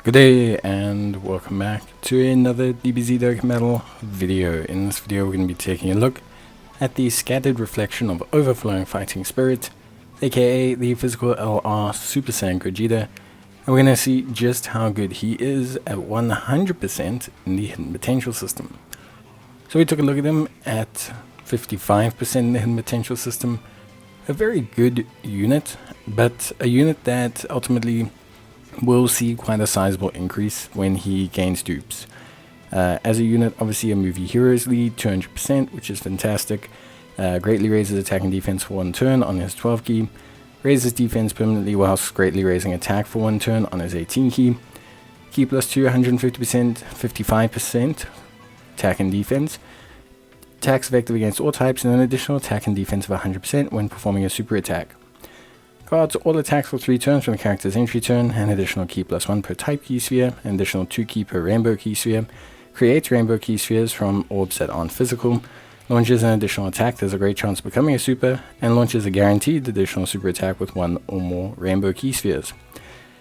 Good day and welcome back to another DBZ Dokkan video. In this video we're going to be taking a look at the scattered reflection of overflowing fighting spirit, aka the physical LR Super Saiyan Gogeta, and we're going to see just how good he is at 100% in the hidden potential system. So we took a look at him at 55% in the hidden potential system, a very good unit, but a unit that ultimately will see quite a sizable increase when he gains dupes. As a unit, obviously a movie heroes lead 200%, which is fantastic. Greatly raises attack and defense for 1 turn on his 12 key. Raises defense permanently whilst greatly raising attack for 1 turn on his 18 key. Key plus 2, 150%, 55% attack and defense. Attacks effective against all types and an additional attack and defense of 100% when performing a super attack. Guards all attacks for 3 turns from the character's entry turn, an additional key plus 1 per type key sphere, an additional 2 key per rainbow key sphere, creates rainbow key spheres from orbs that aren't physical, launches an additional attack, there's a great chance of becoming a super, and launches a guaranteed additional super attack with 1 or more rainbow key spheres.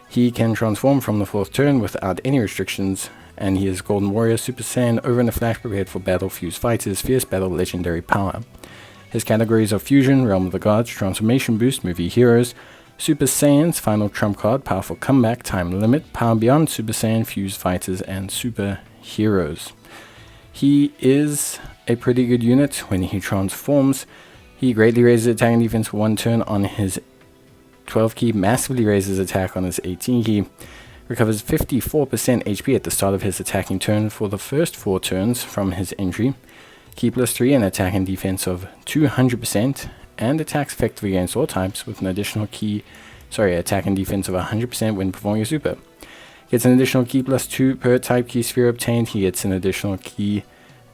He can transform from the 4th turn without any restrictions, and he is Golden Warrior Super Saiyan over in a flash prepared for battle, fuse fighters, fierce battle, legendary power. His categories are Fusion, Realm of the Gods, Transformation Boost, Movie Heroes, Super Saiyans, Final Trump Card, Powerful Comeback, Time Limit, Power Beyond, Super Saiyan, Fuse Fighters, and Super Heroes. He is a pretty good unit when he transforms. He greatly raises attack and defense for 1 turn on his 12 key, massively raises attack on his 18 key, recovers 54% HP at the start of his attacking turn for the first 4 turns from his entry. Key plus 3 and attack and defense of 200%, and attacks effective against all types with an additional attack and defense of 100% when performing a super. Gets an additional key plus 2 per type key sphere obtained. He gets an additional key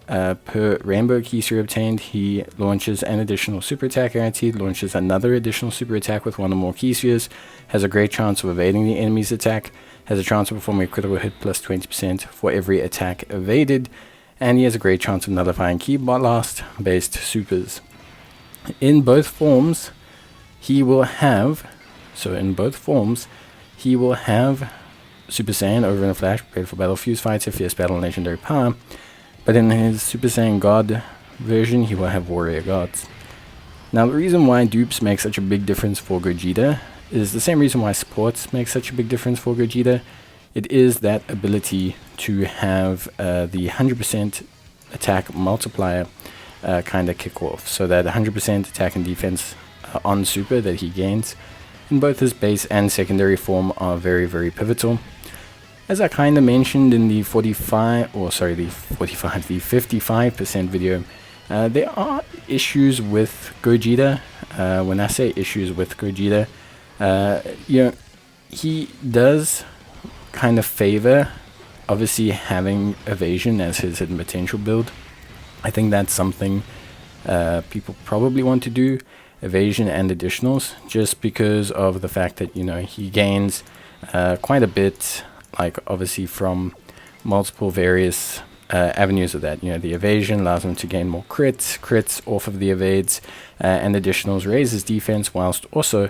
per rainbow key sphere obtained. He launches an additional super attack guaranteed, launches another additional super attack with 1 or more key spheres, has a great chance of evading the enemy's attack, has a chance of performing a critical hit plus 20% for every attack evaded, and he has a great chance of nullifying key blast based supers. In both forms, he will have Super Saiyan over in a flash, prepared for battle, fuse fighter, fierce battle, and legendary power. But in his Super Saiyan God version, he will have warrior gods. Now, the reason why dupes make such a big difference for Gogeta is the same reason why supports make such a big difference for Gogeta. It is that ability to have the 100% attack multiplier kind of kick off. So that 100% attack and defense on super that he gains in both his base and secondary form are very, very pivotal. As I kind of mentioned in the 55% video, there are issues with Gogeta. When I say issues with Gogeta, he does kind of favor obviously having evasion as his hidden potential build. I think that's something people probably want to do, evasion and additionals, just because of the fact that he gains quite a bit, like obviously from multiple various avenues of that. The evasion allows him to gain more crits off of the evades, and additionals raises defense whilst also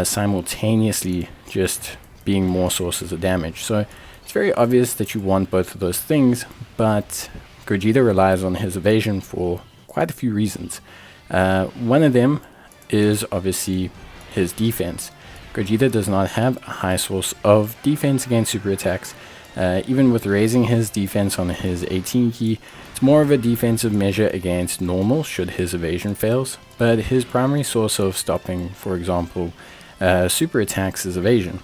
simultaneously just being more sources of damage. So it's very obvious that you want both of those things, but Gogeta relies on his evasion for quite a few reasons. One of them is obviously his defense. Gogeta does not have a high source of defense against super attacks. Even with raising his defense on his 18 key, it's more of a defensive measure against normal should his evasion fails, but his primary source of stopping, for example, super attacks is evasion.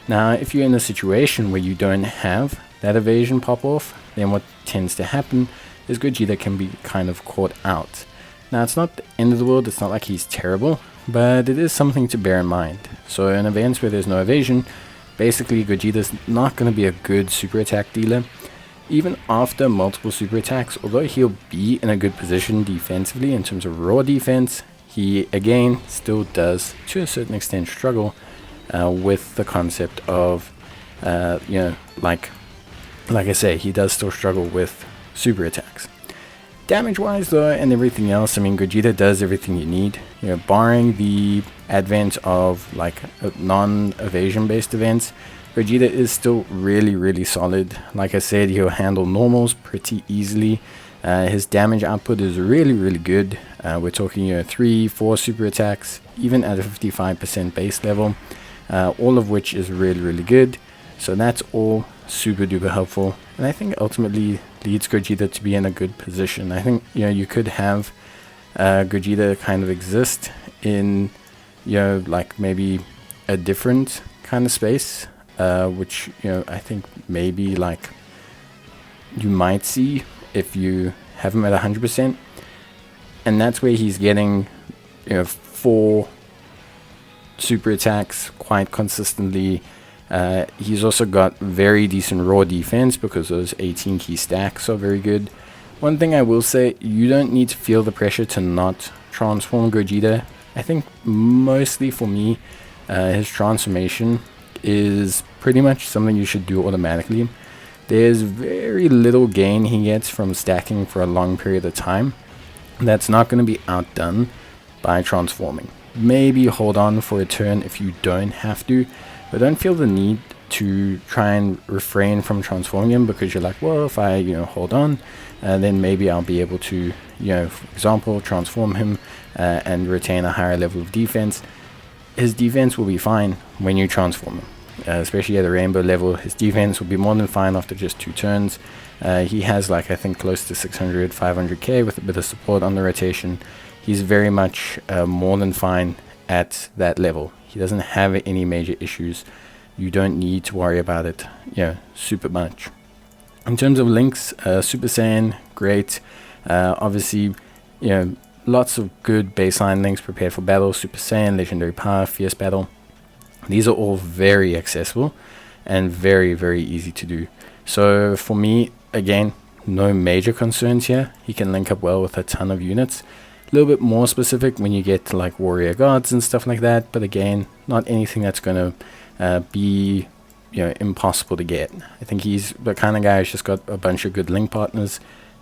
Now, if you're in a situation where you don't have that evasion pop off, then what tends to happen is Gogeta can be kind of caught out. Now, it's not the end of the world, it's not like he's terrible, but it is something to bear in mind. So in events where there's no evasion, basically Gogeta's not going to be a good super attack dealer. Even after multiple super attacks, although he'll be in a good position defensively in terms of raw defense, he again still does to a certain extent struggle with the concept of like I say, he does still struggle with super attacks. Damage wise though, and everything else, I mean, Gogeta does everything you need, barring the advent of like non-evasion based events. Gogeta is still really solid. Like I said, he'll handle normals pretty easily. His damage output is really good. We're talking 3-4 super attacks, even at a 55% base level, all of which is really good. So that's all super duper helpful, and I think ultimately leads Gogeta to be in a good position. I think you could have Gogeta kind of exist in like maybe a different kind of space, which I think maybe like you might see if you have him at 100%, and that's where he's getting 4 super attacks quite consistently. He's also got very decent raw defense because those 18 key stacks are very good. One thing I will say, you don't need to feel the pressure to not transform Gogeta. I think mostly for me, his transformation is pretty much something you should do automatically. There's very little gain he gets from stacking for a long period of time. That's not going to be outdone by transforming. Maybe hold on for a turn if you don't have to, but don't feel the need to try and refrain from transforming him, because you're like, well, if I hold on, then maybe I'll be able to for example transform him and retain a higher level of defense. His defense will be fine when you transform him, especially at a rainbow level. His defense will be more than fine after just 2 turns. He has like I think close to 500k with a bit of support on the rotation. He's very much more than fine at that level. He doesn't have any major issues. You don't need to worry about it super much. In terms of links, Super Saiyan, great. Obviously lots of good baseline links prepared for battle. Super Saiyan, Legendary Power, Fierce Battle. These are all very accessible and very easy to do. So for me, again, no major concerns here. He can link up well with a ton of units. A little bit more specific when you get to like warrior guards and stuff like that, but again, not anything that's going to be impossible to get. I think he's the kind of guy who's just got a bunch of good link partners.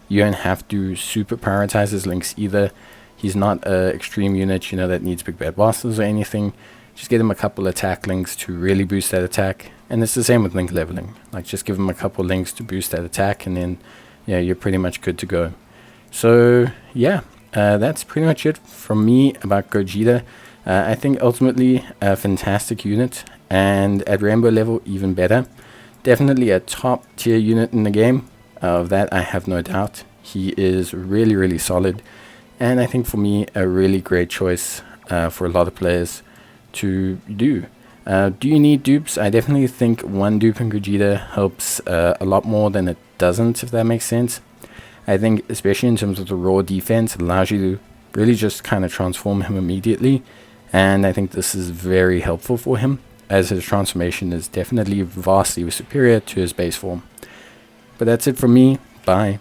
You don't have to super prioritize his links either. He's not an extreme unit that needs big bad bosses or anything. Just get him a couple attack links to really boost that attack, and it's the same with link leveling. Like just give him a couple links to boost that attack, and then you're pretty much good to go. So yeah, that's pretty much it from me about Gogeta. I think ultimately a fantastic unit, and at rainbow level even better. Definitely a top tier unit in the game, of that I have no doubt. He is really solid, and I think for me a really great choice for a lot of players to do. Do you need dupes? I definitely think one dupe in Gogeta helps a lot more than it doesn't, if that makes sense. I think especially in terms of the raw defense, it allows you to really just kind of transform him immediately, and I think this is very helpful for him, as his transformation is definitely vastly superior to his base form. But that's it from me. Bye.